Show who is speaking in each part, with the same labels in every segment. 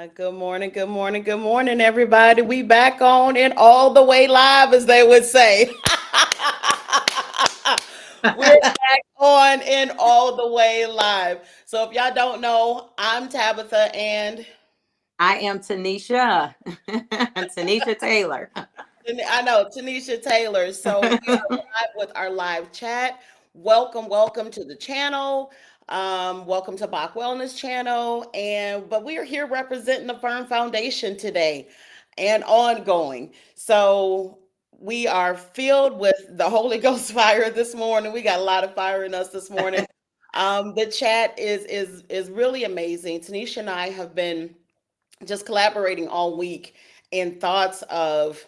Speaker 1: Good morning, good morning, good morning, everybody. We back on and all the way live, as they would say. We're back on and all the way live. So if y'all don't know, I'm Tabitha
Speaker 2: I am Tanisha, Tanisha Taylor.
Speaker 1: and I know Tanisha Taylor. So we are live with our live chat. Welcome to the channel. Welcome to Bach Wellness Channel. But we are here representing the Firm Foundation today and ongoing. So we are filled with the Holy Ghost fire this morning. We got a lot of fire in us this morning. The chat is really amazing. Tanisha and I have been just collaborating all week in thoughts of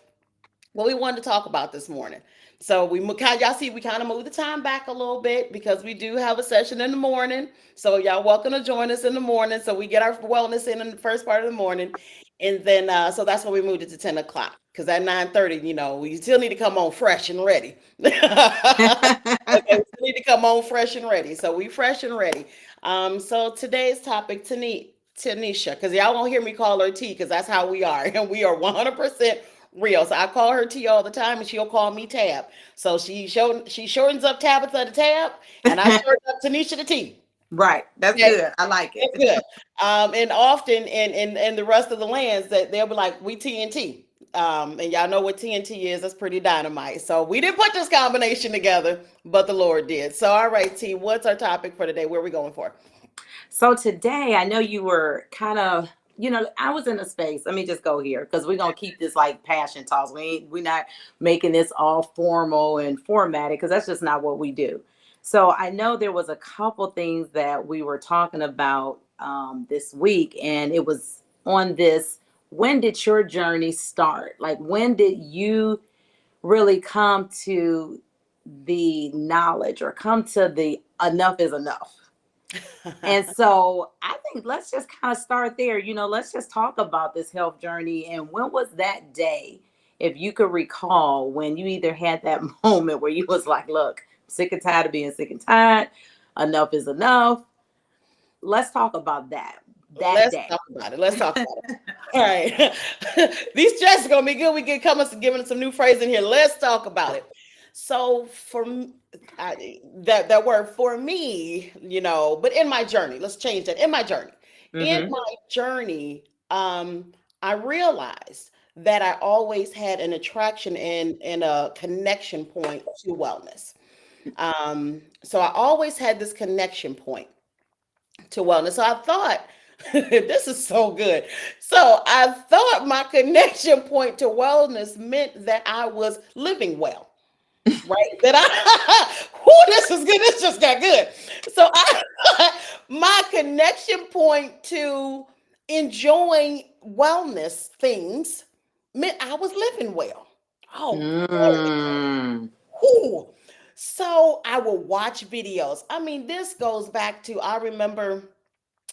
Speaker 1: what we wanted to talk about this morning. So y'all see we kind of moved the time back a little bit because we do have a session in the morning. So y'all welcome to join us in the morning. So we get our wellness in the first part of the morning, and then so that's why we moved it to 10 o'clock. Because at 9:30, we still need to come on fresh and ready. Okay, we still need to come on fresh and ready. So we fresh and ready. So today's topic, Tanisha, because y'all won't hear me call her T, because that's how we are, and we are 100% real. So I call her T all the time, and she'll call me Tab. So she shortens up Tabitha to Tab, and I shorten up Tanisha to T.
Speaker 2: Right. That's
Speaker 1: Okay,
Speaker 2: good. I like
Speaker 1: that's
Speaker 2: it.
Speaker 1: good. And often in the rest of the lands that they'll be like, we TNT. And y'all know what TNT is. That's pretty dynamite. So we didn't put this combination together, but the Lord did. So all right, T, what's our topic for today? Where are we going for?
Speaker 2: So today, I know you were I was in a space. Let me just go here because we're gonna keep this like passion talks. We're not making this all formal and formatted because that's just not what we do. So I know there was a couple things that we were talking about this week, and it was on this. When did your journey start? Like, when did you really come to the knowledge or come to the enough is enough? And so I think let's just kind of start there. Let's just talk about this health journey. And when was that day, if you could recall, when you either had that moment where you was like, look, I'm sick and tired of being sick and tired. Enough is enough. Let's talk about that
Speaker 1: Let's
Speaker 2: day.
Speaker 1: talk about it. Let's talk about it. All right. These chats are gonna be good. We get coming to giving some new phrase in here. Let's talk about it. So that word for me, but in my journey, let's change that. In my journey, in
Speaker 2: Mm-hmm.
Speaker 1: my journey, I realized that I always had an attraction and a connection point to wellness. So I always had this connection point to wellness. So I thought, this is so good. So I thought my connection point to wellness meant that I was living well, right? That this is good. This just got good. So my connection point to enjoying wellness things meant I was living well. Oh, glory.
Speaker 2: Mm.
Speaker 1: Whew. So I will watch videos. I mean, this goes back to, I remember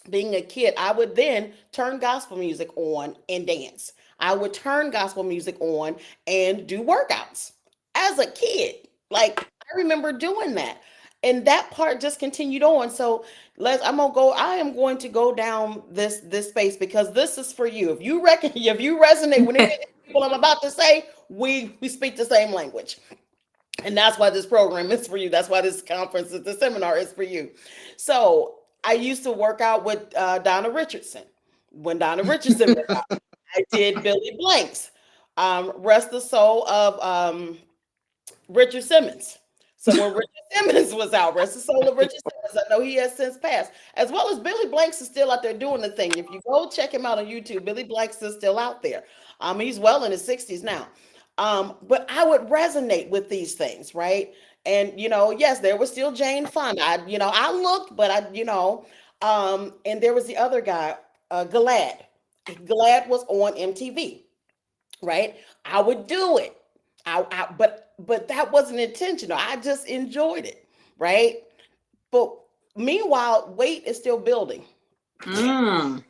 Speaker 1: being a kid, I would then turn gospel music on and dance. I would turn gospel music on and do workouts as a kid. Like, I remember doing that. And that part just continued on. So I am going to go down this space because this is for you. If you resonate with any of the people I'm about to say, we speak the same language. And that's why this program is for you. That's why this conference, the seminar is for you. So I used to work out with Donna Richardson. When Donna Richardson was out, I did Billy Blanks. Rest the soul of Richard Simmons. So when Richard Simmons was out, rest the soul of Richard Simmons. I know he has since passed. As well as Billy Blanks is still out there doing the thing. If you go check him out on YouTube, Billy Blanks is still out there. He's well in his 60s now. But I would resonate with these things, right? And yes, there was still Jane Fonda. I looked, but and there was the other guy, Glad. Glad was on MTV, right? I would do it. But that wasn't intentional. I just enjoyed it, right? But meanwhile, weight is still building.
Speaker 2: Mm.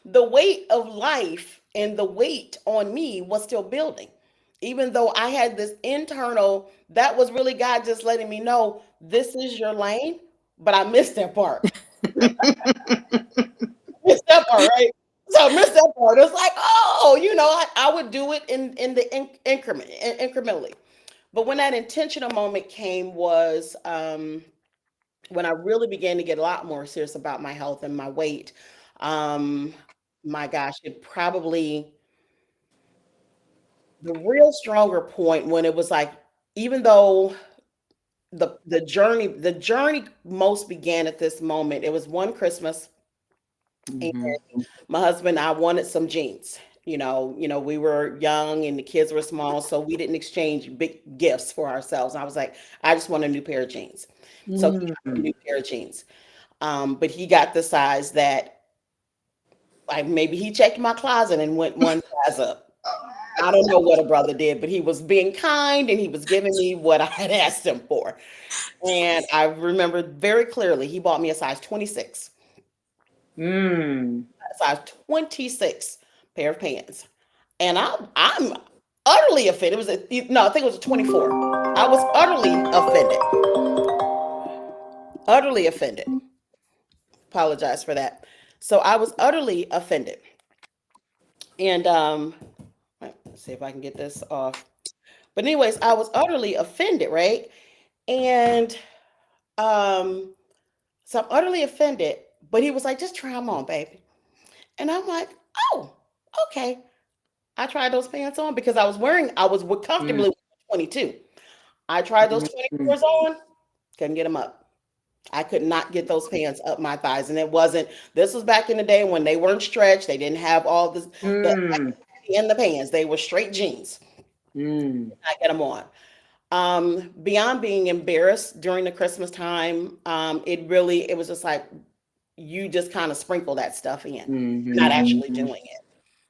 Speaker 1: The weight of life and the weight on me was still building. Even though I had this internal, that was really God just letting me know this is your lane, but I missed that part. Missed that part, right? missed that part. It's like, oh, I would do it in the incrementally. But when that intentional moment came was when I really began to get a lot more serious about my health and my weight. Um, my gosh, it probably the real stronger point when it was like, even though the journey most began at this moment. It was one Christmas, and
Speaker 2: Mm-hmm.
Speaker 1: my husband and I wanted some jeans. We were young and the kids were small, so we didn't exchange big gifts for ourselves. I was like, I just want a new pair of jeans. So he got a
Speaker 2: Mm-hmm.
Speaker 1: new pair of jeans. But he got the size that, like, maybe he checked my closet and went one size up. I don't know what a brother did, but he was being kind and he was giving me what I had asked him for. And I remember very clearly he bought me a size 26,
Speaker 2: Mm.
Speaker 1: a size 26 pair of pants. And I'm utterly offended. It was no, I think it was a 24. I was utterly offended. Utterly offended. Apologize for that. So I was utterly offended. And let's see if I can get this off. But anyways, I was utterly offended, right? And um so I'm utterly offended, but he was like, just try them on, baby. And I'm like, oh, okay. I tried those pants on because I was comfortably wearing 22. I tried those
Speaker 2: Mm-hmm.
Speaker 1: 24s on, couldn't get them up. I could not get those pants up my thighs. And this was back in the day when they weren't stretched. They didn't have all this, the
Speaker 2: Mm.
Speaker 1: in the pants. They were straight jeans.
Speaker 2: Mm.
Speaker 1: I get them on. Beyond being embarrassed during the Christmas time, it was just like, you just kind of sprinkle that stuff in. You're not
Speaker 2: Mm-hmm.
Speaker 1: actually doing it.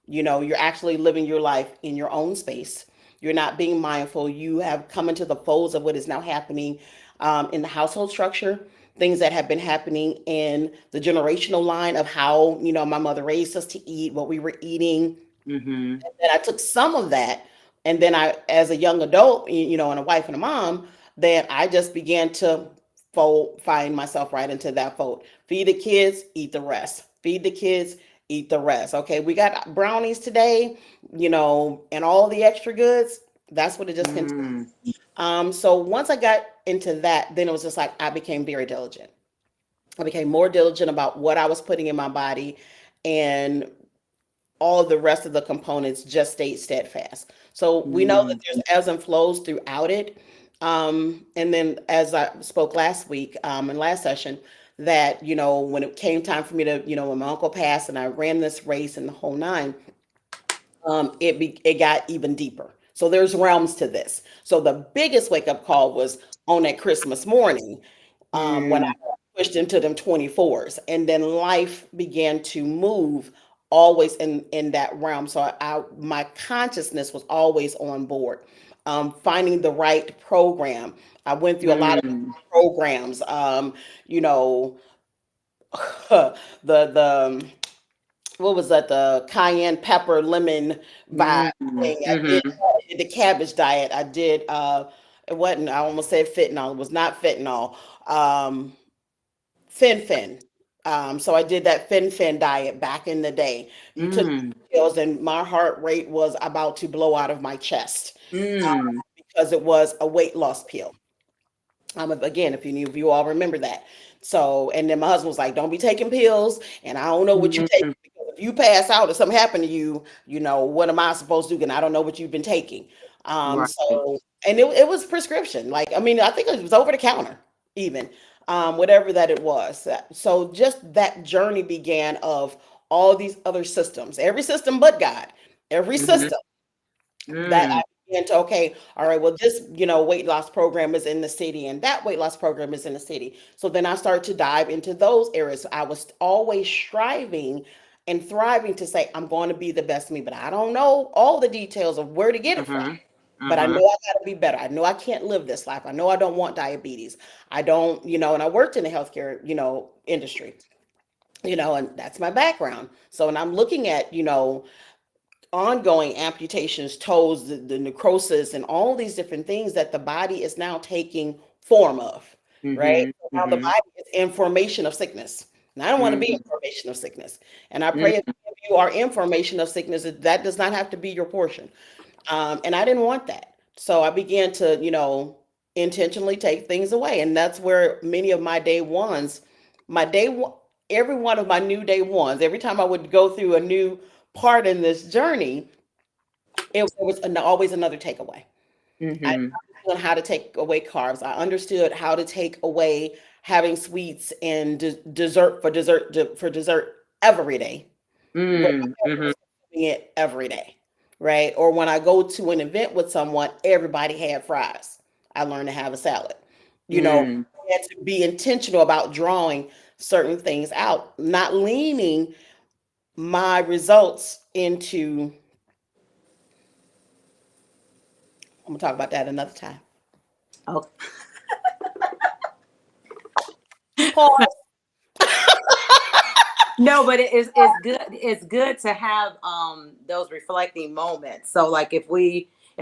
Speaker 1: You're actually living your life in your own space. You're not being mindful. You have come into the folds of what is now happening in the household structure, things that have been happening in the generational line of how, my mother raised us to eat, what we were eating.
Speaker 2: Mm-hmm.
Speaker 1: And I took some of that, and then as a young adult, and a wife and a mom, then I just began to find myself right into that fold. Feed the kids, eat the rest. Feed the kids, eat the rest. Okay, we got brownies today, and all the extra goods. That's what it just continued.
Speaker 2: Mm.
Speaker 1: So once I got into that, then it was just like I became very diligent. I became more diligent about what I was putting in my body, and all the rest of the components just stayed steadfast. So we know that
Speaker 2: Mm.
Speaker 1: there's ebbs and flows throughout it. And then, as I spoke last week, in last session, that, when it came time for me to, when my uncle passed and I ran this race and the whole nine, it got even deeper. So there's realms to this. So the biggest wake up call was on that Christmas morning, when
Speaker 2: Mm.
Speaker 1: I pushed into them 24s, and then life began to move always in that realm. So my consciousness was always on board. Finding the right program. I went through a lot of
Speaker 2: Mm.
Speaker 1: programs. You know, the what was that? The cayenne pepper lemon vibe
Speaker 2: Mm.
Speaker 1: thing.
Speaker 2: Mm-hmm.
Speaker 1: I did the cabbage diet. I did. It wasn't. I almost said fentanyl. It was not fentanyl. Um, Fen. So I did that Fen diet back in the day. You took
Speaker 2: Mm.
Speaker 1: pills, and my heart rate was about to blow out of my chest
Speaker 2: Mm.
Speaker 1: because it was a weight loss pill. Again, if any of you all remember that. So, and then my husband was like, "Don't be taking pills," and I don't know what you take,
Speaker 2: Mm.
Speaker 1: because if you pass out or something happened to you, what am I supposed to do? And I don't know what you've been taking.
Speaker 2: Right.
Speaker 1: So, and it was prescription. Like, I mean, I think it was over the counter, even, whatever that it was. So, just that journey began of all these other systems, every system but God, every
Speaker 2: Mm-hmm.
Speaker 1: system that I
Speaker 2: Mm.
Speaker 1: began to, okay, all right, well, this, weight loss program is in the city, and that weight loss program is in the city. So then I started to dive into those areas. I was always striving and thriving to say, I'm going to be the best me, but I don't know all the details of where to get it from.
Speaker 2: Mm-hmm.
Speaker 1: But I know
Speaker 2: Mm-hmm.
Speaker 1: I got to be better. I know I can't live this life. I know I don't want diabetes. I don't, and I worked in the healthcare, industry, and that's my background. So, and I'm looking at, ongoing amputations, toes, the necrosis, and all these different things that the body is now taking form of, right?
Speaker 2: Mm-hmm.
Speaker 1: So now the
Speaker 2: Mm-hmm.
Speaker 1: body is in formation of sickness. And I don't want to be in
Speaker 2: Mm-hmm.
Speaker 1: formation of sickness. And I pray if any of you are information of sickness. That does not have to be your portion. And I didn't want that. So I began to, intentionally take things away. And that's where many of my day ones, my day one, every one of my new day ones, every time I would go through a new part in this journey, it was always another takeaway. I
Speaker 2: Mm-hmm.
Speaker 1: understood how to take away carbs. I understood how to take away having sweets and dessert every day. But
Speaker 2: Mm-hmm.
Speaker 1: doing it every day, right? Or when I go to an event with someone, everybody had fries. I learned to have a salad.
Speaker 2: Mm.
Speaker 1: I had to be intentional about drawing certain things out, not leaning my results into. I'm gonna talk about that another time.
Speaker 2: Okay.
Speaker 1: Pause.
Speaker 2: No, but it's good. It's good to have those reflecting moments. So like if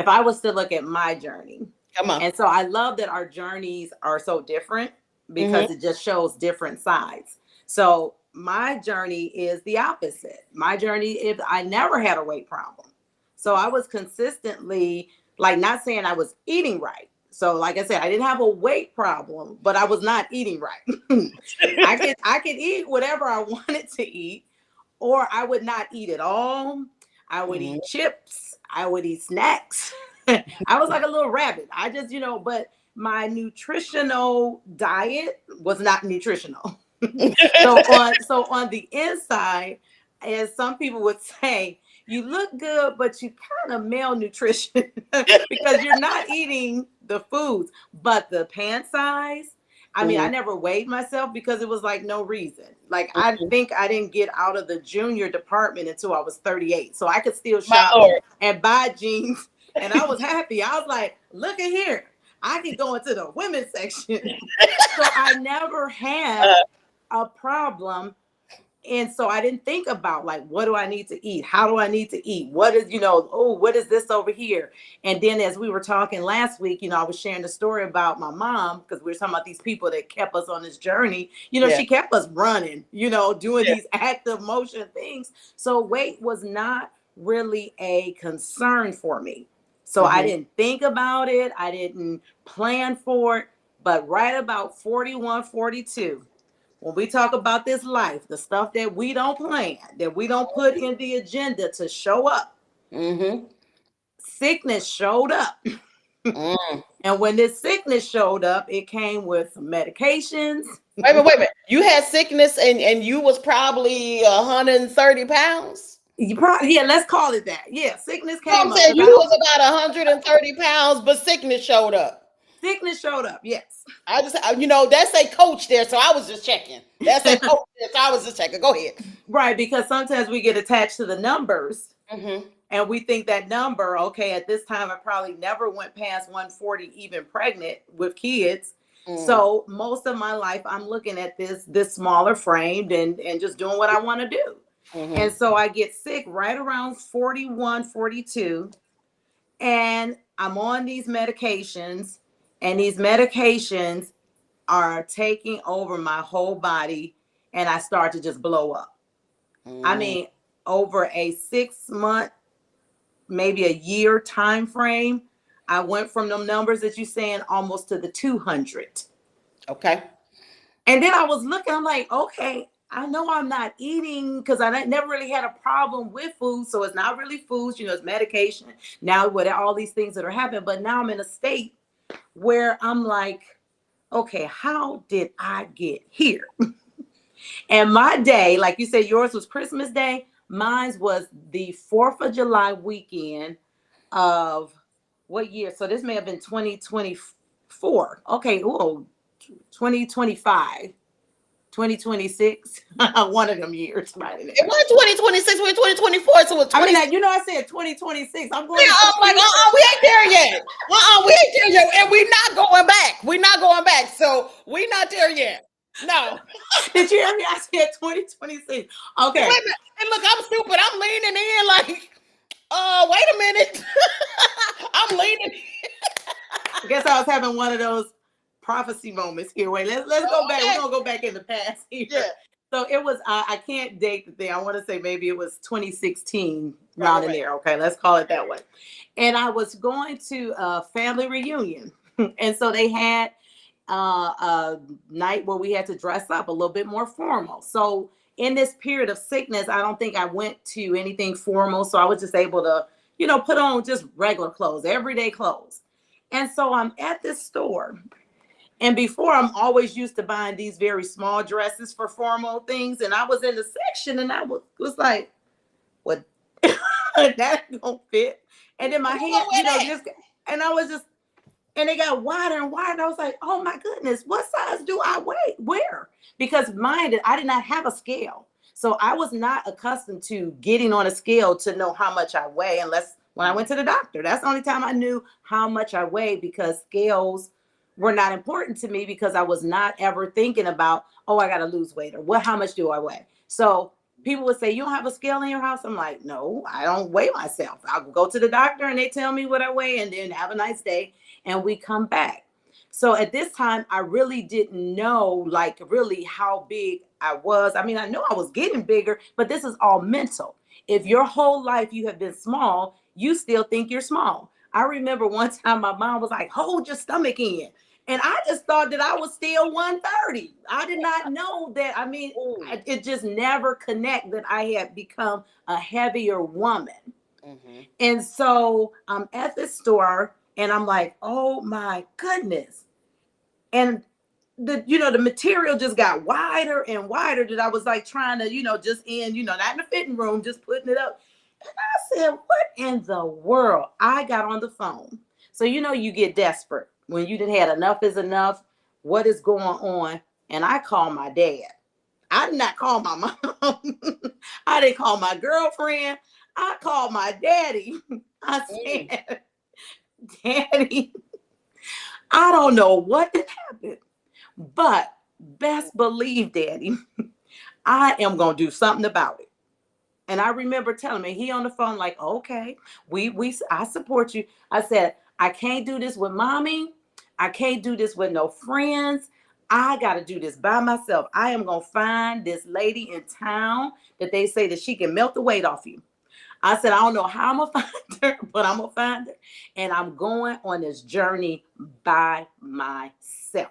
Speaker 2: I was to look at my journey,
Speaker 1: Come on.
Speaker 2: and so I love that our journeys are so different
Speaker 1: Mm-hmm.
Speaker 2: because it just shows different sides. So my journey is the opposite. My journey is I never had a weight problem. So I was consistently, like, not saying I was eating right. So like I said, I didn't have a weight problem, but I was not eating right. I could eat whatever I wanted to eat, or I would not eat at all. I would
Speaker 1: Mm-hmm.
Speaker 2: eat chips. I would eat snacks. I was like a little rabbit. I just, but my nutritional diet was not nutritional. So on the inside, as some people would say, you look good, but you kind of malnutrition because you're not eating the foods. But the pant size, I mean, I
Speaker 1: Mm-hmm.
Speaker 2: never weighed myself because it was like no reason. Like, I think I didn't get out of the junior department until I was 38. So I could still
Speaker 1: My
Speaker 2: shop
Speaker 1: Lord.
Speaker 2: and buy jeans. And I was happy. I was like, look at here. I could go into the women's section. So I never had
Speaker 1: Uh,
Speaker 2: a problem. And so I didn't think about, like, what do I need to eat? How do I need to eat? What is, oh, what is this over here? And then as we were talking last week, I was sharing the story about my mom, because we were talking about these people that kept us on this journey.
Speaker 1: yeah.
Speaker 2: She kept us running, doing
Speaker 1: Yeah.
Speaker 2: these active motion things. So weight was not really a concern for me. So I
Speaker 1: Mm-hmm.
Speaker 2: didn't think about it. I didn't plan for it. But right about 41, 42, when we talk about this life, the stuff that we don't plan, that we don't put in the agenda to show up,
Speaker 1: Mm-hmm.
Speaker 2: sickness showed up.
Speaker 1: Mm.
Speaker 2: And when this sickness showed up, it came with some medications.
Speaker 1: Wait a minute, wait a minute. You had sickness and you was probably 130 pounds.
Speaker 2: You probably, yeah, let's call it that. Yeah, sickness
Speaker 1: You know what I'm
Speaker 2: came up
Speaker 1: saying?
Speaker 2: because
Speaker 1: You
Speaker 2: I don't.
Speaker 1: was about 130 pounds, but sickness showed up.
Speaker 2: Sickness showed up. Yes.
Speaker 1: That's a coach there, so I was just checking. That's a coach there, so I was just checking. Go ahead.
Speaker 2: Right, because sometimes we get attached to the numbers
Speaker 1: Mm-hmm.
Speaker 2: and we think that number, okay, at this time I probably never went past 140, even pregnant with kids.
Speaker 1: Mm.
Speaker 2: So most of my life I'm looking at this smaller framed and just doing what I want to do. And
Speaker 1: Mm-hmm.
Speaker 2: so I get sick right around 41, 42, and I'm on these medications, and these medications are taking over my whole body, and I start to just blow up. I
Speaker 1: Mm.
Speaker 2: mean, over a 6 month, maybe a year time frame, I went from them numbers that you're saying almost to the 200.
Speaker 1: Okay.
Speaker 2: And then I was looking, I'm like, okay, I know I'm not eating because I never really had a problem with food. So it's not really foods, it's medication. Now, with all these things that are happening, but now I'm in a state where I'm like, okay, how did I get here? And my day, like you said, yours was Christmas Day. Mine was the 4th of July weekend of what year? So this may have been 2024. Okay, oh, 2025, 2026. One of them years right in
Speaker 1: It
Speaker 2: there.
Speaker 1: was 2026, we're 2024, so it's
Speaker 2: I mean,
Speaker 1: 20.
Speaker 2: I said 2026. I'm going
Speaker 1: Yeah,
Speaker 2: into the
Speaker 1: I'm like,
Speaker 2: future.
Speaker 1: we ain't there yet. We ain't there yet. And we not going back. We not going back. So we not there yet. No.
Speaker 2: Did you hear me? I said 2026.
Speaker 1: And
Speaker 2: Okay.
Speaker 1: wait a minute. And look, I'm stupid. I'm leaning in like, wait a minute. I'm leaning.
Speaker 2: I guess I was having one of those prophecy moments here. Wait, let's go back. We're
Speaker 1: Okay.
Speaker 2: gonna go back in the past
Speaker 1: Yeah.
Speaker 2: here. So it was, I can't date the thing. I want to say maybe it was 2016,
Speaker 1: Right, right,
Speaker 2: round in
Speaker 1: right.
Speaker 2: there. Okay, let's call it that way. And I was going to a family reunion. And so they had a night where we had to dress up a little bit more formal. So in this period of sickness, I don't think I went to anything formal. So I was just able to, put on just regular clothes, everyday clothes. And so I'm at this store, and before, I'm always used to buying these very small dresses for formal things. And I was in the section and I was like, what? That don't fit. And then my
Speaker 1: Who
Speaker 2: hand,
Speaker 1: gonna wear that?
Speaker 2: just, and I was just, and they got wider and wider. And I was like, oh my goodness, what size do I wear? Because mine, I did not have a scale. So I was not accustomed to getting on a scale to know how much I weigh, unless when I went to the doctor. That's the only time I knew how much I weighed, because scales were not important to me, because I was not ever thinking about, oh, I got to lose weight, or how much do I weigh? So people would say, you don't have a scale in your house? I'm like, no, I don't weigh myself. I'll go to the doctor and they tell me what I weigh, and then have a nice day, and we come back. So at this time, I really didn't know, like, really how big I was. I mean, I know I was getting bigger, but this is all mental. If your whole life you have been small, you still think you're small. I remember one time my mom was like, hold your stomach in. And I just thought that I was still 130. I did not know that. I mean,
Speaker 1: Ooh.
Speaker 2: it just never connect that I had become a heavier woman.
Speaker 1: Mm-hmm.
Speaker 2: And so I'm at the store and I'm like, oh my goodness. And the material just got wider and wider, that I was like trying to, just not in the fitting room, just putting it up. And I said, what in the world? I got on the phone. So, you get desperate when you didn't had enough is enough. What is going on? And I called my dad. I did not call my mom. I didn't call my girlfriend. I called my daddy. I
Speaker 1: Mm.
Speaker 2: said, Daddy, I don't know what happened, but best believe, Daddy, I am gonna do something about it. And I remember telling me, he on the phone like, okay, I support you. I said, I can't do this with mommy. I can't do this with no friends. I got to do this by myself. I am going to find this lady in town that they say that she can melt the weight off you. I said, I don't know how I'm going to find her, but I'm going to find her. And I'm going on this journey by myself.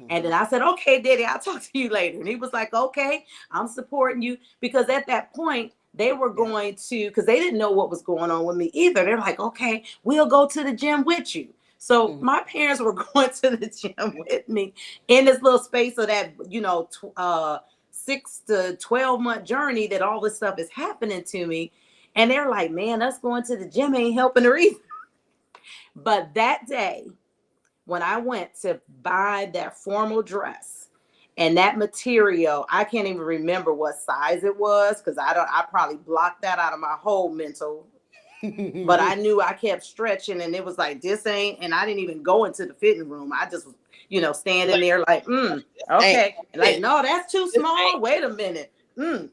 Speaker 2: And then
Speaker 1: Mm-hmm.
Speaker 2: I said, okay, Daddy, I'll talk to you later. And he was like, okay, I'm supporting you. Because at that point, they were
Speaker 1: Yeah.
Speaker 2: going to, because they didn't know what was going on with me either. They're like, okay, we'll go to the gym with you. So
Speaker 1: Mm-hmm.
Speaker 2: my parents were going to the gym with me in this little space of that, 6 to 12 month journey that all this stuff is happening to me. And they're like, man, us going to the gym ain't helping her either. But that day, when I went to buy that formal dress and that material, I can't even remember what size it was, because I probably blocked that out of my whole mental. But I knew I kept stretching and it was like, this ain't, and I didn't even go into the fitting room. I just was, standing
Speaker 1: Like,
Speaker 2: there like,
Speaker 1: this ain't
Speaker 2: okay.
Speaker 1: gonna
Speaker 2: Like,
Speaker 1: fit.
Speaker 2: no, that's too
Speaker 1: This
Speaker 2: small. Wait a minute. And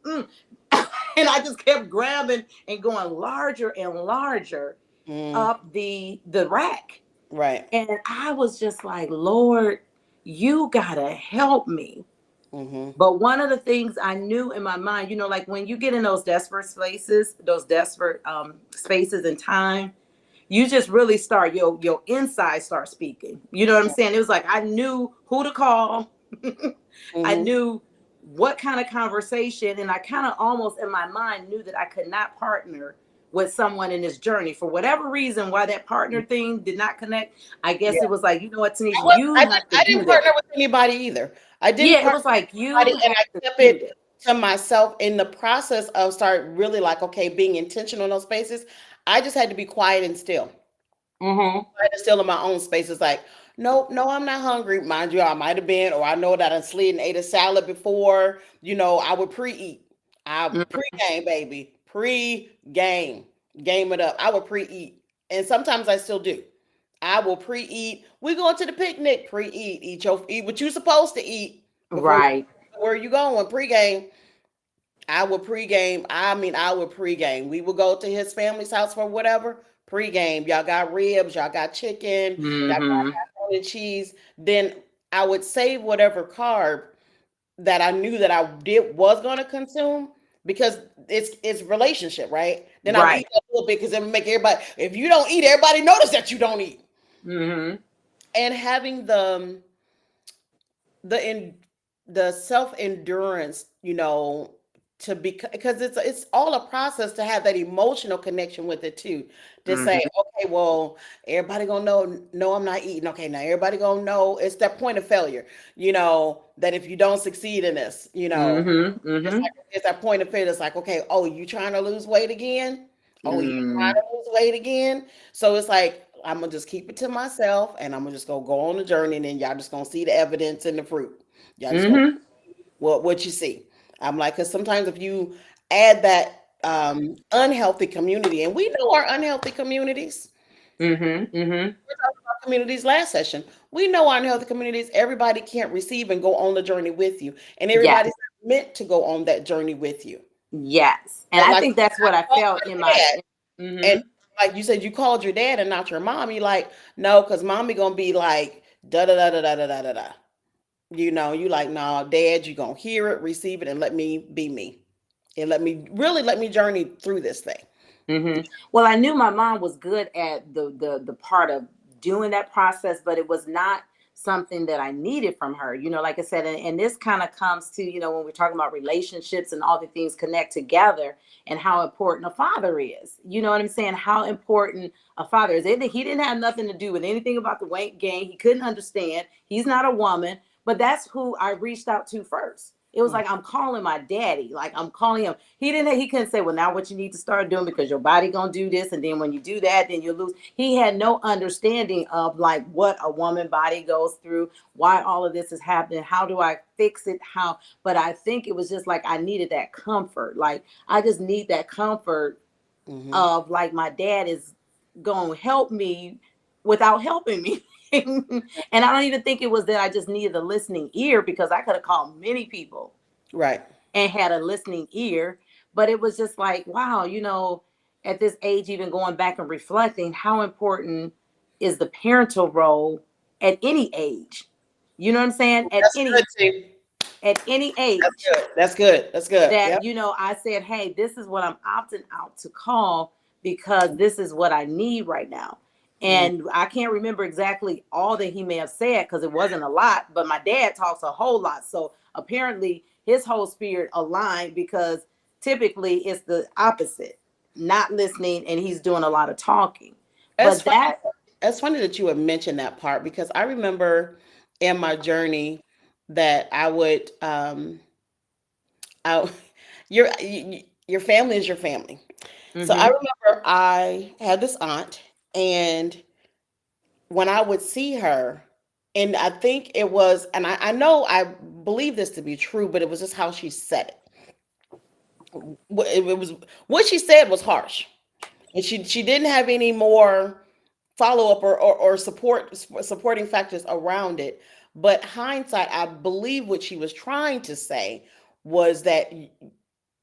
Speaker 2: I just kept grabbing and going larger and larger
Speaker 1: ain't.
Speaker 2: up the rack.
Speaker 1: Right.
Speaker 2: And I was just like, Lord, you gotta help me.
Speaker 1: Mm-hmm.
Speaker 2: But one of the things I knew in my mind, like when you get in those desperate spaces, those desperate spaces in time, you just really start, your inside start speaking. You know what I'm saying? It was like I knew who to call. I
Speaker 1: Mm-hmm.
Speaker 2: knew what kind of conversation, and I kind of almost in my mind knew that I could not partner with someone in this journey for whatever reason. Why that partner thing did not connect, I guess
Speaker 1: Yeah.
Speaker 2: it was like, you know what,
Speaker 1: I
Speaker 2: Tanisha,
Speaker 1: was.
Speaker 2: you
Speaker 1: I didn't.
Speaker 2: have to
Speaker 1: I
Speaker 2: do
Speaker 1: didn't
Speaker 2: this.
Speaker 1: partner with anybody either. I didn't
Speaker 2: Yeah, it
Speaker 1: partner
Speaker 2: was like
Speaker 1: with anybody,
Speaker 2: you
Speaker 1: and
Speaker 2: have
Speaker 1: I
Speaker 2: to
Speaker 1: kept
Speaker 2: do
Speaker 1: it
Speaker 2: this.
Speaker 1: to myself in the process of start really like, okay, being intentional in those spaces. I just had to be quiet and still.
Speaker 2: Mm-hmm.
Speaker 1: Quiet and still in my own space. It's like, nope, no, I'm not hungry. Mind you, I might have been, or I know that I slid and ate a salad before. I would pre-eat. I pre-game, baby, pre-game, game it up. I would pre-eat, and sometimes I still do. I will pre-eat. We going to the picnic. Pre-eat. Eat what you supposed to eat before.
Speaker 2: Right.
Speaker 1: Where you going? Pre-game. I would pre-game. I mean, I would pre-game. We would go to his family's house for whatever. Pre-game. Y'all got ribs. Y'all got chicken. Y'all got
Speaker 2: Mm-hmm.
Speaker 1: macaroni and cheese. Then I would save whatever carb that I knew that I did was going to consume, because it's relationship, right? Then I would
Speaker 2: Right.
Speaker 1: eat a little bit because it would make everybody. If you don't eat, everybody notice that you don't eat.
Speaker 2: Mm-hmm.
Speaker 1: And having the in the self endurance, to be, because it's all a process to have that emotional connection with it too. To say,
Speaker 2: Mm-hmm.
Speaker 1: okay, well, everybody gonna know, no, I'm not eating. Okay, now everybody gonna know. It's that point of failure, that if you don't succeed in this,
Speaker 2: Mm-hmm.
Speaker 1: it's
Speaker 2: Mm-hmm.
Speaker 1: like it's that point of failure. It's like, okay, oh, you trying to lose weight again? Oh, you trying
Speaker 2: Mm-hmm.
Speaker 1: to lose weight again? So it's like, I'm gonna just keep it to myself, and I'm gonna just go on the journey, and then y'all just gonna see the evidence and the fruit. Y'all just gonna,
Speaker 2: Mm-hmm.
Speaker 1: what you see. I'm like, because sometimes if you add that unhealthy community, and we know our unhealthy communities.
Speaker 2: Mm-hmm. Mm-hmm.
Speaker 1: We talked about communities last session. We know our unhealthy communities. Everybody can't receive and go on the journey with you, and
Speaker 2: Yes.
Speaker 1: everybody's not meant to go on that journey with you.
Speaker 2: Yes. And
Speaker 1: And
Speaker 2: I
Speaker 1: like
Speaker 2: think that's what I
Speaker 1: called
Speaker 2: felt in
Speaker 1: my
Speaker 2: my.
Speaker 1: dad, and
Speaker 2: Mm-hmm.
Speaker 1: like you said, you called your dad and not your mom. You like, no, because mommy gonna be like da da da da da da da da da. You like, nah, dad, you gonna hear it, receive it, and let me be me, and let me journey through this thing.
Speaker 2: Mm-hmm. Well, I knew my mom was good at the part of doing that process, but it was not something that I needed from her. Like I said, and this kind of comes to, when we're talking about relationships and all the things connect together and how important a father is. You know what I'm saying? How important a father is. He didn't have nothing to do with anything about the weight gain. He couldn't understand. He's not a woman, but that's who I reached out to first. It was
Speaker 1: Mm.
Speaker 2: like I'm calling my daddy, like I'm calling him. He couldn't say, well, now what you need to start doing because your body gonna do this, and then when you do that, then you lose. He had no understanding of like what a woman body goes through, why all of this is happening, how do I fix it, how. But I think it was just like I needed that comfort. Like I just need that comfort
Speaker 1: Mm-hmm.
Speaker 2: of like my dad is gonna help me without helping me. And I don't even think it was that I just needed a listening ear, because I could have called many people
Speaker 1: Right.
Speaker 2: and had a listening ear. But it was just like, wow, at this age, even going back and reflecting, how important is the parental role at any age? You know what I'm saying? At
Speaker 1: That's good
Speaker 2: any
Speaker 1: too.
Speaker 2: at any
Speaker 1: That's
Speaker 2: age,
Speaker 1: good. That's good. That's good.
Speaker 2: that
Speaker 1: Yep.
Speaker 2: I said, hey, this is what I'm opting out to call, because this is what I need right now.
Speaker 1: Mm.
Speaker 2: And I can't remember exactly all that he may have said, because it wasn't a lot, but my dad talks a whole lot, so apparently his whole spirit aligned, because typically it's the opposite, not listening, and he's doing a lot of talking.
Speaker 1: It's
Speaker 2: But
Speaker 1: funny.
Speaker 2: that.
Speaker 1: It's funny that you have mentioned that part, because I remember in my journey that I your family is your family. So I
Speaker 2: Mm-hmm.
Speaker 1: remember I had this aunt, and when I would see her, and I think it was, and I know I believe this to be true, but it was just how she said it. It was what she said was harsh, and she didn't have any more follow up or supporting factors around it. But hindsight, I believe what she was trying to say was that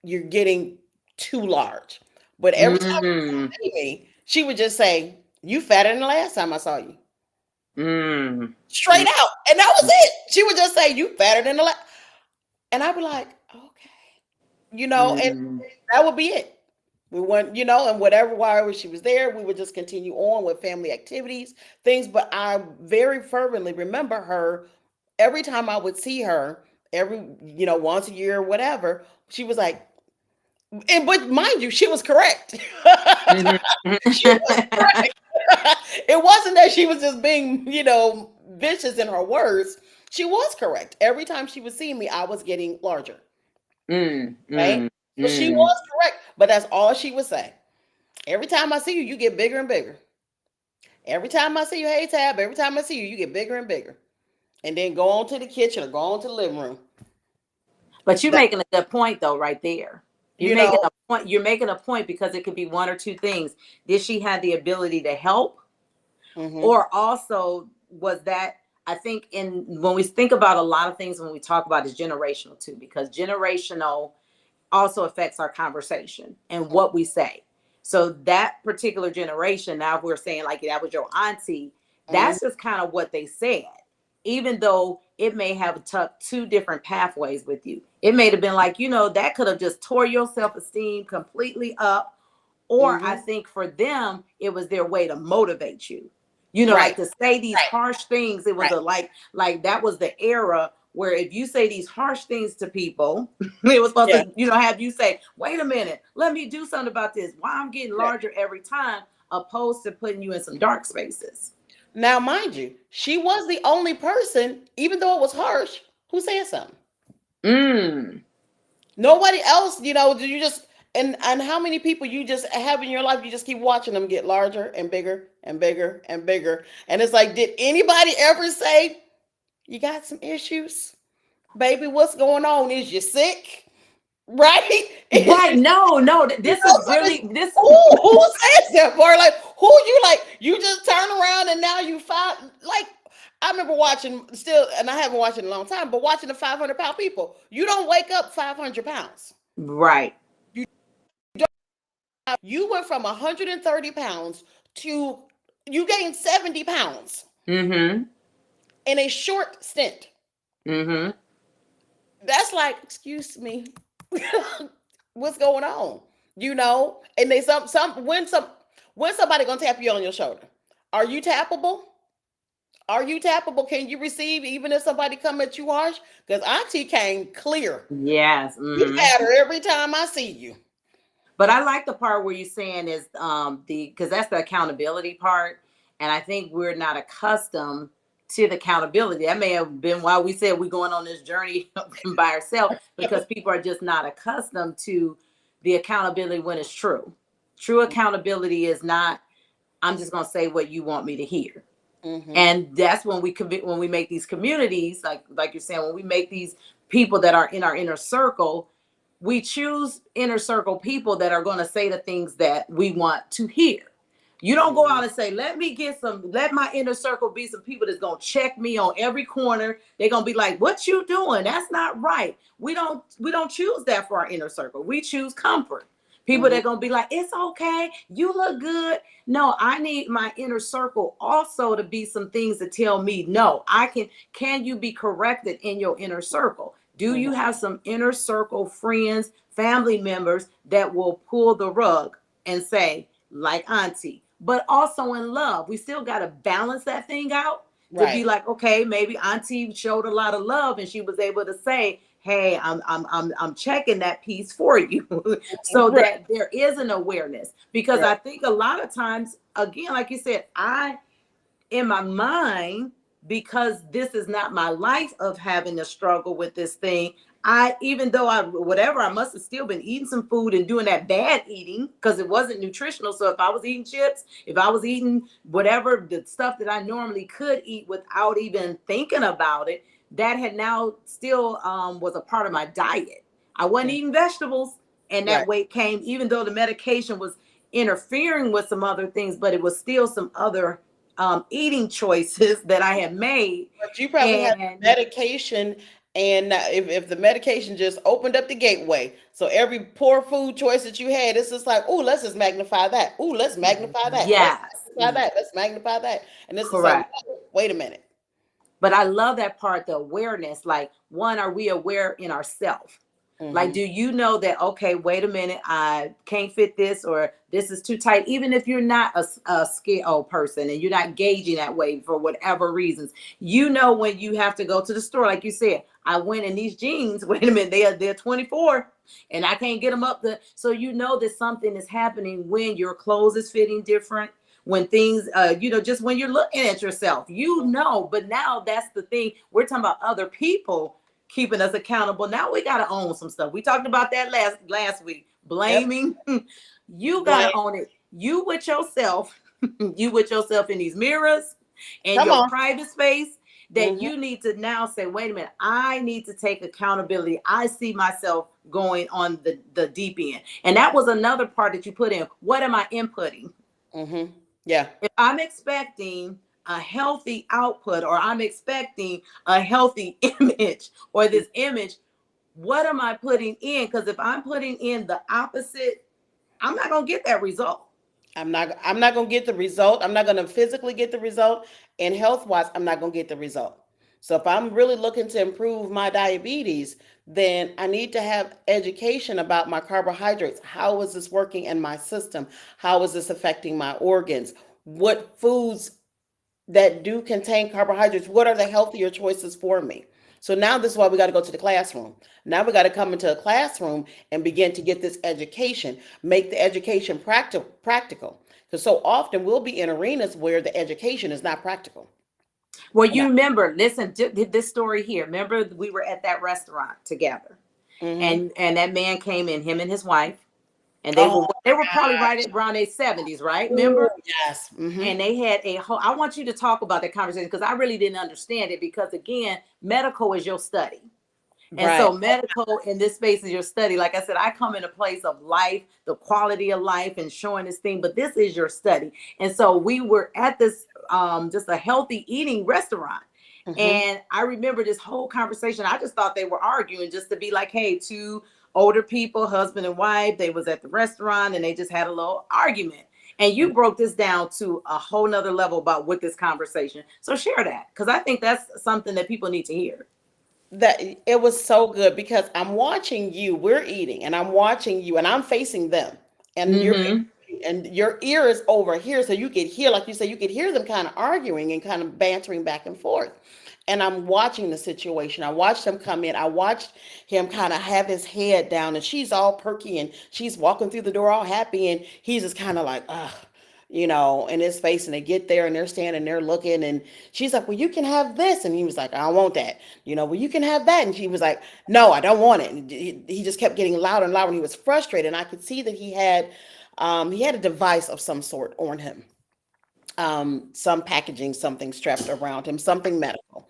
Speaker 1: you're getting too large. But every time
Speaker 2: Mm-hmm.
Speaker 1: she see me, she would just say, "You fatter than the last time I saw you."
Speaker 2: Mm-hmm.
Speaker 1: Straight out. And that was it. She would just say, "You fatter than the last." And I'd be like, okay. And
Speaker 2: Mm-hmm.
Speaker 1: that would be it. We went, and whatever, she was there, we would just continue on with family activities, things. But I very fervently remember her every time I would see her, once a year or whatever, she was like, but mind you, she was correct. She was
Speaker 2: Mm-hmm.
Speaker 1: correct. It wasn't that she was just being, vicious in her words. She was correct. Every time she would see me, I was getting larger.
Speaker 2: Mm,
Speaker 1: Right?
Speaker 2: mm,
Speaker 1: So she
Speaker 2: mm.
Speaker 1: was correct, but that's all she would say. Every time I see you, you get bigger and bigger. Every time I see you, hey Tab, every time I see you, you get bigger and bigger. And then go on to the kitchen or go on to the living room.
Speaker 2: But you're
Speaker 1: That,
Speaker 2: making a good point though, right there. You're
Speaker 1: you know,
Speaker 2: making a point. You're making a point, because it could be one or two things. Did she have the ability to help,
Speaker 1: hmm
Speaker 2: or also was that? I think in when we think about a lot of things when we talk about is generational too, because generational also affects our conversation and what we say. So that particular generation, now if we're saying like that was your auntie,
Speaker 1: hmm
Speaker 2: that's just kind of what they said. even though it may have took two different pathways with you. It may have been like, that could have just tore your self-esteem completely up. Or I
Speaker 1: Mm-hmm.
Speaker 2: think for them, it was their way to motivate you.
Speaker 1: Right.
Speaker 2: Like to say these harsh things. It was
Speaker 1: Right.
Speaker 2: a like that was the era where if you say these harsh things to people, it was supposed
Speaker 1: Yeah.
Speaker 2: to, have you say, wait a minute, let me do something about this. Why I'm getting
Speaker 1: Yeah.
Speaker 2: larger every time, opposed to putting you in some dark spaces.
Speaker 1: Now, mind you, she was the only person, even though it was harsh, who said something.
Speaker 2: Mm.
Speaker 1: Nobody else, do you just and how many people you just have in your life, you just keep watching them get larger and bigger and bigger and bigger. And it's like, did anybody ever say, you got some issues? Baby, what's going on? Is you sick? Right? Is
Speaker 2: Right.
Speaker 1: you,
Speaker 2: No, no. This is
Speaker 1: so it's,
Speaker 2: really this.
Speaker 1: who says that part? Like, who you like, you just turn around and now you find like I remember watching still, and I haven't watched it in a long time, but watching the 500-pound people. You don't wake up 500 pounds.
Speaker 2: Right.
Speaker 1: You went from 130 pounds to you gained 70 pounds
Speaker 2: Mm-hmm.
Speaker 1: in a short stint.
Speaker 2: Mm-hmm.
Speaker 1: That's like, excuse me, what's going on? And they when somebody gonna tap you on your shoulder? Are you tappable? Are you tappable? Can you receive even if somebody come at you harsh? Because Auntie came clear.
Speaker 2: Yes.
Speaker 1: You
Speaker 2: Mm-hmm.
Speaker 1: had her every time I see you.
Speaker 2: But I like the part where you're saying is the because that's the accountability part, and I think we're not accustomed to the accountability. That may have been why we said we're going on this journey by ourselves because people are just not accustomed to the accountability when it's true. True accountability is not, I'm just gonna say what you want me to hear.
Speaker 1: Mm-hmm.
Speaker 2: And that's when when we make these communities, like you're saying, when we make these people that are in our inner circle, we choose inner circle people that are going to say the things that we want to hear. You don't go
Speaker 1: Mm-hmm.
Speaker 2: out and say, let my inner circle be some people that's going to check me on every corner. They're going to be like, what you doing? That's not right. We don't choose that for our inner circle. We choose comfort. People that
Speaker 1: Mm-hmm.
Speaker 2: are going to be like, it's okay. You look good. No, I need my inner circle also to be some things to tell me, no, can you be corrected in your inner circle? Do
Speaker 1: Mm-hmm.
Speaker 2: you have some inner circle friends, family members that will pull the rug and say, like Auntie, but also in love? We still got to balance that thing out to be
Speaker 1: Right.
Speaker 2: like, okay, maybe Auntie showed a lot of love and she was able to say, hey, I'm checking that piece for you, so
Speaker 1: Right.
Speaker 2: that there is an awareness. Because
Speaker 1: Right.
Speaker 2: I think a lot of times, again, like you said, in my mind, because this is not my life of having to struggle with this thing, even though I must have still been eating some food and doing that bad eating because it wasn't nutritional. So if I was eating chips, if I was eating whatever the stuff that I normally could eat without even thinking about it, that had now still was a part of my diet. I wasn't
Speaker 1: Mm.
Speaker 2: eating vegetables, and
Speaker 1: Right.
Speaker 2: that weight came, even though the medication was interfering with some other things, but it was still some other eating choices that I had made.
Speaker 1: But you probably had
Speaker 2: And
Speaker 1: medication, and if the medication just opened up the gateway, so every poor food choice that you had, it's just like, oh, let's just magnify that. Oh, let's magnify that. Let's
Speaker 2: yes,
Speaker 1: magnify that. Let's magnify that. And this is like,
Speaker 2: correct.
Speaker 1: no, wait a minute.
Speaker 2: But I love that part, the awareness. Like, one, are we aware in ourselves? Like,
Speaker 1: Mm-hmm.
Speaker 2: do you know that, okay, wait a minute, I can't fit this, or this is too tight? Even if you're not a scale person and you're not gauging that way for whatever reasons, when you have to go to the store, like you said, I went in these jeans, wait a minute, they're 24 and I can't get them up. So you know that something is happening when your clothes is fitting different, when things, just when you're looking at yourself, but now that's the thing. We're talking about other people keeping us accountable. Now we got to own some stuff. We talked about that last week.
Speaker 1: Yep.
Speaker 2: Blaming. You got
Speaker 1: Blame.
Speaker 2: to own it. You with yourself. You with yourself in these mirrors and
Speaker 1: Come
Speaker 2: your
Speaker 1: on.
Speaker 2: private space, that
Speaker 1: Mm-hmm.
Speaker 2: you need to now say, wait a minute, I need to take accountability. I see myself going on the deep end. And that was another part that you put in. What am I inputting?
Speaker 1: Mm-hmm. Yeah.
Speaker 2: If I'm expecting a healthy output, or I'm expecting a healthy image, or this image, what am I putting in? Because if I'm putting in the opposite, I'm not going to get that result.
Speaker 1: I'm not gonna get the result. I'm not gonna physically get the result. And health wise, I'm not gonna get the result. So if I'm really looking to improve my diabetes, then I need to have education about my carbohydrates. How is this working in my system? How is this affecting my organs? What foods that do contain carbohydrates, what are the healthier choices for me? So now this is why we got to go to the classroom. Now we got to come into a classroom and begin to get this education, make the education practical. Because so often we'll be in arenas where the education is not practical.
Speaker 2: Well, you remember, listen to this story here. Remember, we were at that restaurant together,
Speaker 1: Mm-hmm.
Speaker 2: and that man came in, him and his wife, and they
Speaker 1: Oh
Speaker 2: were they were probably
Speaker 1: my
Speaker 2: right at around their 70s, right?
Speaker 1: God.
Speaker 2: Remember?
Speaker 1: Yes. Mm-hmm.
Speaker 2: And they had a whole. I want you to talk about that conversation because I really didn't understand it because again, medical is your study. And
Speaker 1: Right.
Speaker 2: so medical in this space is your study. Like I said, I come in a place of life, the quality of life and showing this thing, but this is your study. And so we were at this just a healthy eating restaurant.
Speaker 1: Mm-hmm.
Speaker 2: And I remember this whole conversation. I just thought they were arguing just to be like, hey, two older people, husband and wife, they was at the restaurant and they just had a little argument. And you broke this down to a whole nother level about what this conversation. So share that because I think that's something that people need to hear.
Speaker 1: That it was so good because I'm watching you, we're eating, and I'm watching you, and I'm facing them, and
Speaker 2: Mm-hmm.
Speaker 1: your ear is over here, so you could hear, like you said, you could hear them kind of arguing and kind of bantering back and forth. And I'm watching the situation. I watched him come in. I watched him kind of have his head down, and she's all perky, and she's walking through the door all happy, and he's just kind of like, ugh, in his face. And they get there, and they're standing there looking, and she's like, "Well, you can have this," and he was like, "I don't want that." "Well, you can have that," and she was like, "No, I don't want it." And he just kept getting louder and louder, and he was frustrated. And I could see that he had a device of some sort on him, some packaging, something strapped around him, something medical.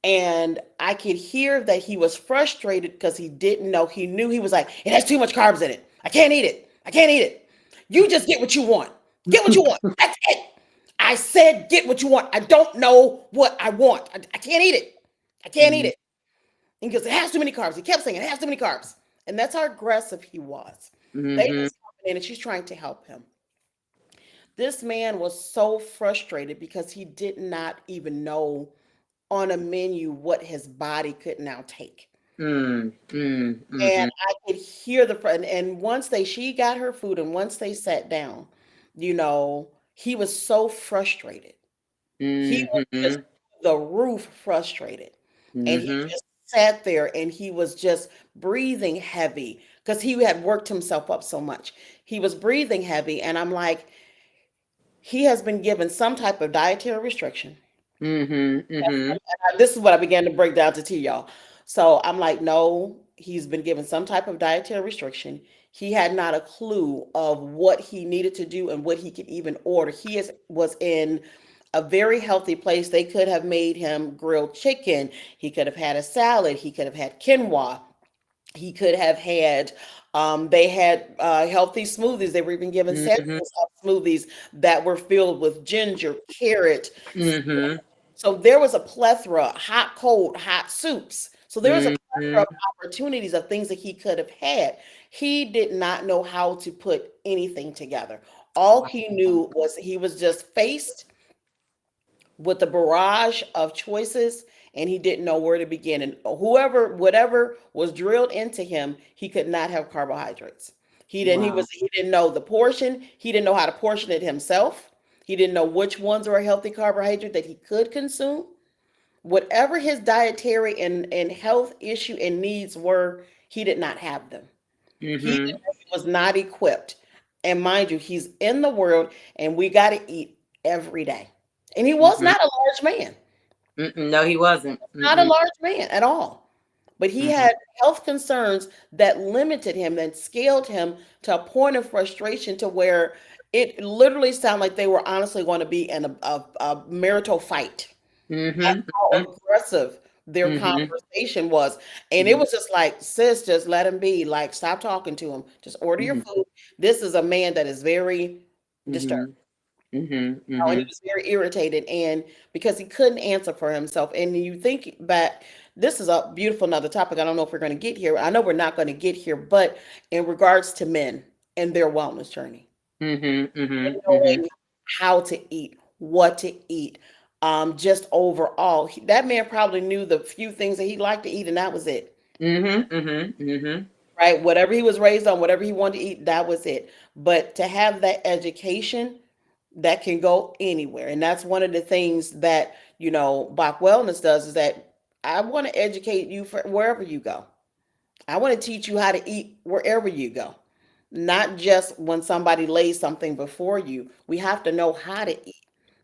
Speaker 1: And I could hear that he was frustrated because he didn't know. He knew. He was like, "It has too much carbs in it. I can't eat it. I can't eat it. You just get what you want. Get what you want. That's it. I said get what you want. I don't know what I want. I can't eat it. I can't eat it." And he goes, "It has too many carbs." He kept saying, "It has too many carbs." And that's how aggressive he was. They
Speaker 2: Mm-hmm.
Speaker 1: just coming in, and she's trying to help him. This man was so frustrated because he did not even know on a menu what his body could now take.
Speaker 2: Mm, mm,
Speaker 1: And
Speaker 2: mhm,
Speaker 1: I could hear and once she got her food, and once they sat down, he was so frustrated. He was just
Speaker 2: mhm,
Speaker 1: through the roof frustrated. And he
Speaker 2: mhm,
Speaker 1: just sat there, and he was just breathing heavy because he had worked himself up so much. He was breathing heavy. And I'm like, he has been given some type of dietary restriction.
Speaker 2: mhm, mhm,
Speaker 1: This is what I began to break down to tea, y'all. So I'm like, no, he's been given some type of dietary restriction. He had not a clue of what he needed to do and what he could even order. Was in a very healthy place. They could have made him grilled chicken. He could have had a salad. He could have had quinoa. He could have had, they had healthy smoothies. They were even given
Speaker 2: mhm,
Speaker 1: Central smoothies that were filled with ginger, carrot.
Speaker 2: mhm,
Speaker 1: So there was a plethora, hot, cold, hot soups. So there was a plethora
Speaker 2: mhm.
Speaker 1: of opportunities of things that he could have had. He did not know how to put anything together. All
Speaker 2: Wow.
Speaker 1: he knew was he was just faced with a barrage of choices, and he didn't know where to begin. And whatever was drilled into him, he could not have carbohydrates.
Speaker 2: Wow.
Speaker 1: He didn't know the portion. He didn't know how to portion it himself. He didn't know which ones were a healthy carbohydrate that he could consume. Whatever his dietary and health issue and needs were, he did not have them. He
Speaker 2: Mhm,
Speaker 1: was not equipped. And mind you, he's in the world, and we got to eat every day. And he was
Speaker 2: mhm.
Speaker 1: not a large man,
Speaker 2: Mm-mm. No, he wasn't.
Speaker 1: not a
Speaker 2: Mm-mm.
Speaker 1: large man at all. But he
Speaker 2: Mhm.
Speaker 1: had health concerns that limited him and scaled him to a point of frustration to where it literally sounded like they were honestly going to be in a marital fight. That's
Speaker 2: Mhm.
Speaker 1: how aggressive their
Speaker 2: Mhm.
Speaker 1: conversation was. And it
Speaker 2: Mhm.
Speaker 1: was just like, sis, just let him be. Like, stop talking to him. Just order your
Speaker 2: Mhm.
Speaker 1: food. This is a man that is very disturbed.
Speaker 2: Mhm. Mhm.
Speaker 1: And he
Speaker 2: Mhm.
Speaker 1: was very irritated, and because he couldn't answer for himself. And you think back, this is a beautiful another topic. I don't know if we're going to get here. I know we're not going to get here, but in regards to men and their wellness journey,
Speaker 2: Mhm. Mhm. Mhm.
Speaker 1: knowing how to eat, what to eat, just overall. That man probably knew the few things that he liked to eat, and that was it.
Speaker 2: Mm-hmm. Mm-hmm. Mm-hmm.
Speaker 1: Right? Whatever he was raised on, whatever he wanted to eat, that was it. But to have that education that can go anywhere, and that's one of the things that Bach Wellness does, is that I want to educate you for wherever you go. I want to teach you how to eat wherever you go, not just when somebody lays something before you. We have to know how to eat.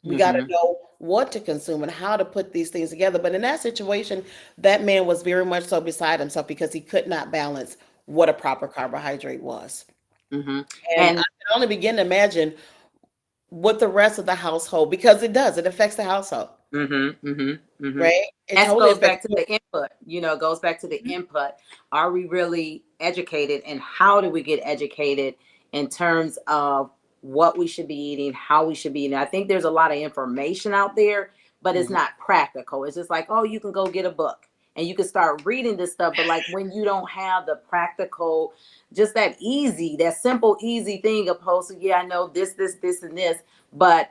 Speaker 1: We got to
Speaker 2: Mm-hmm.
Speaker 1: know what to consume and how to put these things together. But in that situation, that man was very much so beside himself because he could not balance what a proper carbohydrate was.
Speaker 2: Mm-hmm.
Speaker 1: And I
Speaker 2: And
Speaker 1: can only begin to imagine what the rest of the household, because it affects the household,
Speaker 2: mm-hmm. Mm-hmm. Mm-hmm.
Speaker 1: right? It
Speaker 2: That
Speaker 1: totally
Speaker 2: goes
Speaker 1: affects.
Speaker 2: back to the input, goes back to the input. Are we really educated, and how do we get educated in terms of what we should be eating, how we should be eating? I think there's a lot of information out there, but it's
Speaker 1: Mhm.
Speaker 2: not practical. It's just like, oh, you can go get a book and you can start reading this stuff. But like when you don't have the practical, just that simple, easy thing opposed to, yeah, I know this, and this, but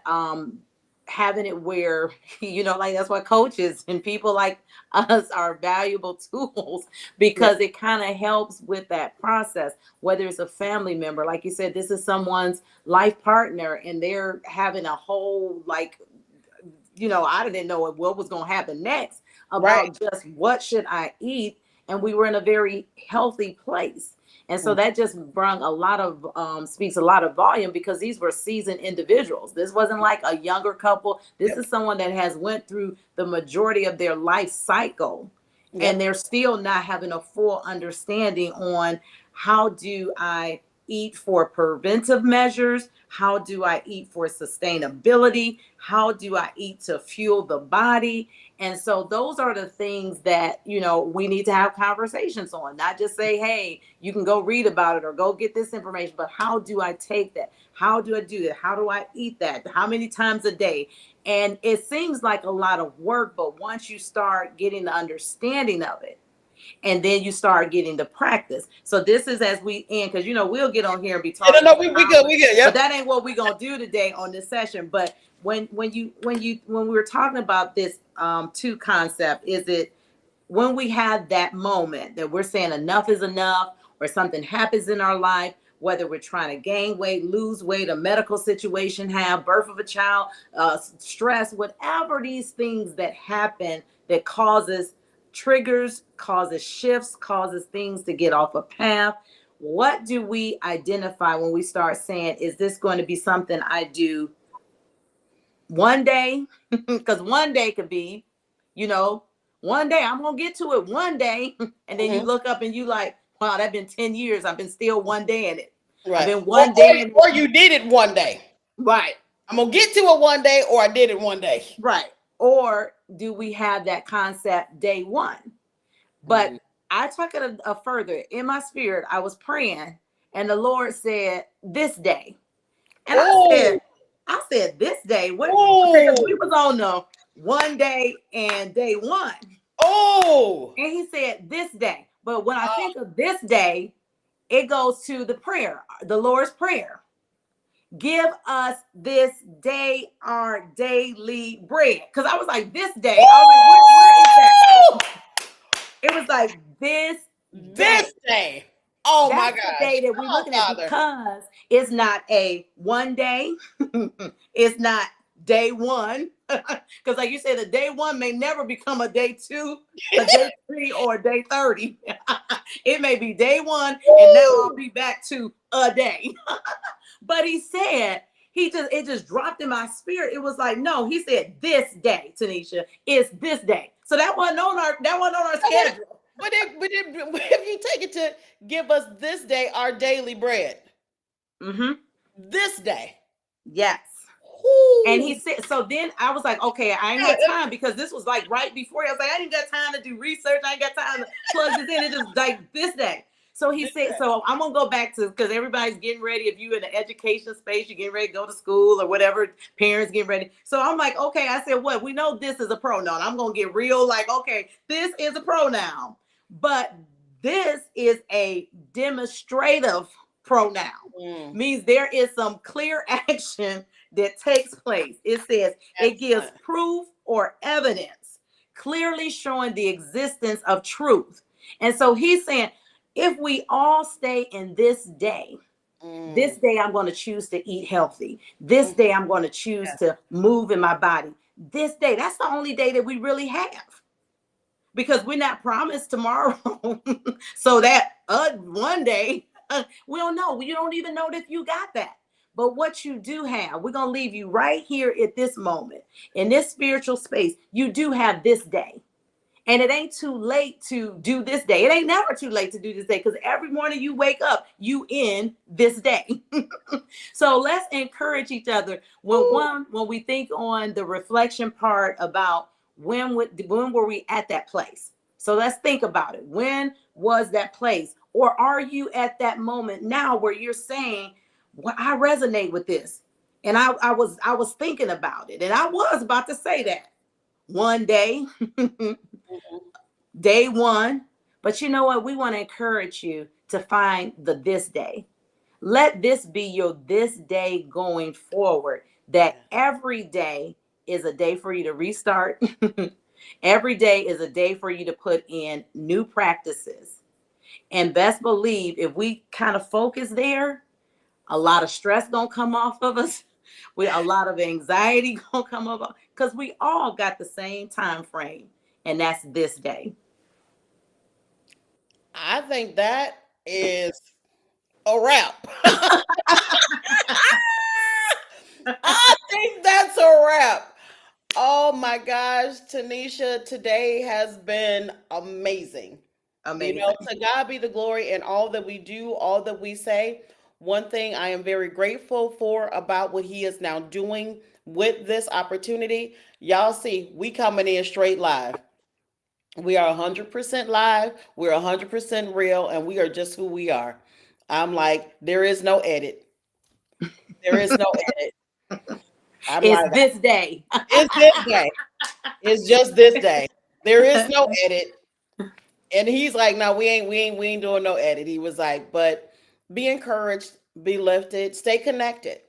Speaker 2: having it where like that's why coaches and people like us are valuable tools,
Speaker 1: Yeah.
Speaker 2: because it kind of helps with that process. Whether it's a family member, like you said, this is someone's life partner and they're having a whole, like, I didn't know what was going to happen next
Speaker 1: Right.
Speaker 2: about just what should I eat. And we were in a very healthy place. And so
Speaker 1: Mhm.
Speaker 2: that just brought a lot of, speaks a lot of volume, because these were seasoned individuals. This wasn't like a younger couple. This
Speaker 1: Yep.
Speaker 2: is someone that has went through the majority of their life cycle, and
Speaker 1: Yep.
Speaker 2: they're still not having a full understanding on how do I eat for preventive measures? How do I eat for sustainability? How do I eat to fuel the body? And so those are the things that, we need to have conversations on, not just say, hey, you can go read about it or go get this information, but how do I take that? How do I do that? How do I eat that? How many times a day? And it seems like a lot of work, but once you start getting the understanding of it, and then you start getting the practice. So this is as we end, because we'll get on here and be
Speaker 1: Yeah,
Speaker 2: talking
Speaker 1: no,
Speaker 2: for
Speaker 1: we good,
Speaker 2: hours,
Speaker 1: we good.
Speaker 2: but
Speaker 1: Yep.
Speaker 2: that ain't what we're gonna do today on this session. But when we were talking about this two concept, is it when we have that moment that we're saying enough is enough, or something happens in our life, whether we're trying to gain weight, lose weight, a medical situation, have birth of a child, stress, whatever these things that happen that causes triggers, causes shifts, causes things to get off a path. What do we identify when we start saying, is this going to be something I do one day? Because one day could be, you know, one day I'm gonna get to it one day, and then you
Speaker 1: Hmm.
Speaker 2: look up and you like, wow, that's been 10 years. I've been still one day in it. I've
Speaker 1: Right.
Speaker 2: been
Speaker 1: Or,
Speaker 2: one day in it.
Speaker 1: or you did it one day.
Speaker 2: Right,
Speaker 1: I'm gonna get to it one day, or I did it one day.
Speaker 2: right. Or do we have that concept day one? But
Speaker 1: Mhm.
Speaker 2: I took it a further. In my spirit, I was praying, and the Lord said, this day. And
Speaker 1: Oh,
Speaker 2: I said, this day. What? Because
Speaker 1: oh,
Speaker 2: we was on the one day and day one.
Speaker 1: oh.
Speaker 2: And he said, this day. But when I think of this day, it goes to the prayer, the Lord's Prayer. Give us this day our daily bread. Because I was like, this day. I was like, where is that?
Speaker 1: Woo!
Speaker 2: It was like this day.
Speaker 1: This day. Oh my
Speaker 2: That's the day
Speaker 1: gosh.
Speaker 2: that
Speaker 1: Come
Speaker 2: we're
Speaker 1: on,
Speaker 2: looking at,
Speaker 1: Father.
Speaker 2: because it's not a one day. It's not day one. Because like you said, the day one may never become a day two, a day three, or a day 30. It may be day one, and now I'll
Speaker 1: Woo!
Speaker 2: be back to a day. But he said, it just dropped in my spirit. It was like, no, he said this day, Tanisha, is this day. So that wasn't on our
Speaker 1: But
Speaker 2: schedule.
Speaker 1: if you take it to give us this day our daily bread,
Speaker 2: Mm-hmm.
Speaker 1: this day.
Speaker 2: Yes. And
Speaker 1: Whoo!
Speaker 2: he said, so then I was like, okay, I ain't got time, because this was like right before. I was like, I ain't got time to do research. I ain't got time to plug this in. It's just like this day. So he
Speaker 1: This
Speaker 2: said,
Speaker 1: day.
Speaker 2: so I'm going to go back to, because everybody's getting ready. If you in the education space, you're getting ready to go to school or whatever, parents getting ready. So I'm like, okay, I said, what? We know this is a pronoun. I'm going to get real like, okay, this is a pronoun, but this is a demonstrative pronoun.
Speaker 1: Mm,
Speaker 2: Means there is some clear action that takes place. It says it gives
Speaker 1: excellent.
Speaker 2: proof or evidence clearly showing the existence of truth. And so he's saying, if we all stay in this
Speaker 1: Mm.
Speaker 2: day I'm going to choose to eat healthy. This
Speaker 1: Mm.
Speaker 2: day I'm going to choose
Speaker 1: Yes.
Speaker 2: to move in my body. This day, that's the only day that we really have, because we're not promised tomorrow. So that one day, we don't know. You don't even know if you got that. But what you do have, we're going to leave you right here at this moment in this spiritual space. You do have this day. And it ain't too late to do this day. It ain't never too late to do this day, because every morning you wake up, you in this day. So let's encourage each other.
Speaker 1: Woo.
Speaker 2: When we think on the reflection part about when were we at that place? So let's think about it. When was that place? Or are you at that moment now where you're saying, well, I resonate with this. And I was thinking about it. And I was about to say that one day,
Speaker 1: Mhm.
Speaker 2: day one. But you know what? We want to encourage you to find the this day. Let this be your this day going forward, that
Speaker 1: Yeah.
Speaker 2: every day is a day for you to restart. Every day is a day for you to put in new practices. And best believe, if we kind of focus there, a lot of stress gonna come off of us. With a lot of anxiety gonna come up, because we all got the same time frame, and that's this day.
Speaker 1: I think that is a wrap. I think that's a wrap. Oh my gosh, Tanisha, today has been amazing. You know,
Speaker 2: Amazing.
Speaker 1: to God be the glory in all that we do, all that we say. One thing I am very grateful for about what he is now doing with this opportunity. Y'all see, we coming in straight live. We are 100% live. We're 100% real, and we are just who we are. I'm like, there is no edit. There is no edit. I'm
Speaker 2: It's
Speaker 1: like,
Speaker 2: this day.
Speaker 1: it's this day. It's just this day. There is no edit. And he's like, no, we ain't doing no edit. He was like, but be encouraged, be lifted, stay connected.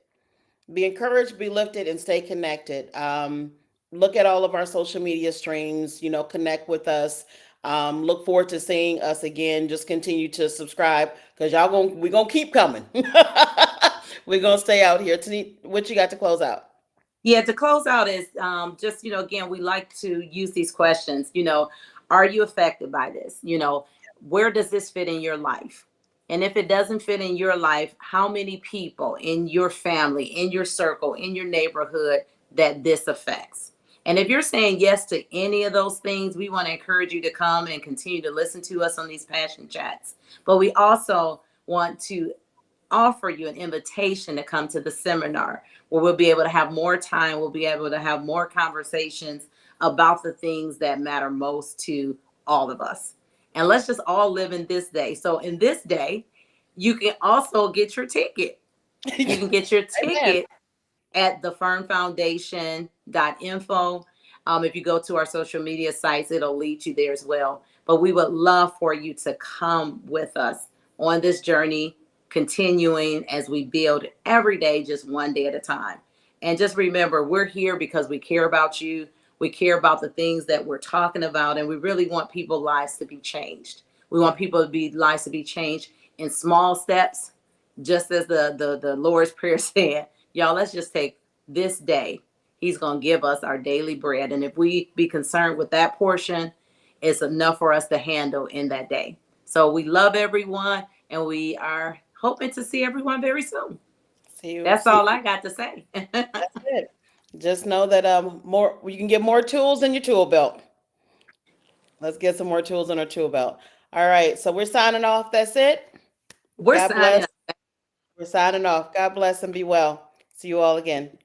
Speaker 1: Be encouraged, be lifted, and stay connected. Look at all of our social media streams, connect with us. Look forward to seeing us again. Just continue to subscribe, because we're gonna keep coming. We're gonna stay out here. What you got to close out?
Speaker 2: Yeah, to close out is just, again, we like to use these questions. Are you affected by this? Where does this fit in your life? And if it doesn't fit in your life, how many people in your family, in your circle, in your neighborhood that this affects? And if you're saying yes to any of those things, we want to encourage you to come and continue to listen to us on these passion chats. But we also want to offer you an invitation to come to the seminar, where we'll be able to have more time. We'll be able to have more conversations about the things that matter most to all of us. And let's just all live in this day. So, in this day, you can also get your ticket. You can get your
Speaker 1: Amen.
Speaker 2: ticket at thefernfoundation.info. If you go to our social media sites, it'll lead you there as well. But we would love for you to come with us on this journey, continuing as we build every day, just one day at a time. And just remember, we're here because we care about you. We care about the things that we're talking about, and we really want people's lives to be changed. We want people to be lives to be changed in small steps, just as the Lord's Prayer said. Y'all, let's just take this day. He's going to give us our daily bread. And if we be concerned with that portion, it's enough for us to handle in that day. So we love everyone, and we are hoping to see everyone very soon.
Speaker 1: See you.
Speaker 2: That's
Speaker 1: See
Speaker 2: all
Speaker 1: you.
Speaker 2: I got to say.
Speaker 1: That's it. Just know that more you can get more tools in your tool belt. Let's get some more tools in our tool belt. All right, so we're signing off. That's it.
Speaker 2: We're
Speaker 1: God
Speaker 2: signing
Speaker 1: bless.
Speaker 2: up.
Speaker 1: We're signing off. God bless and be well. See you all again.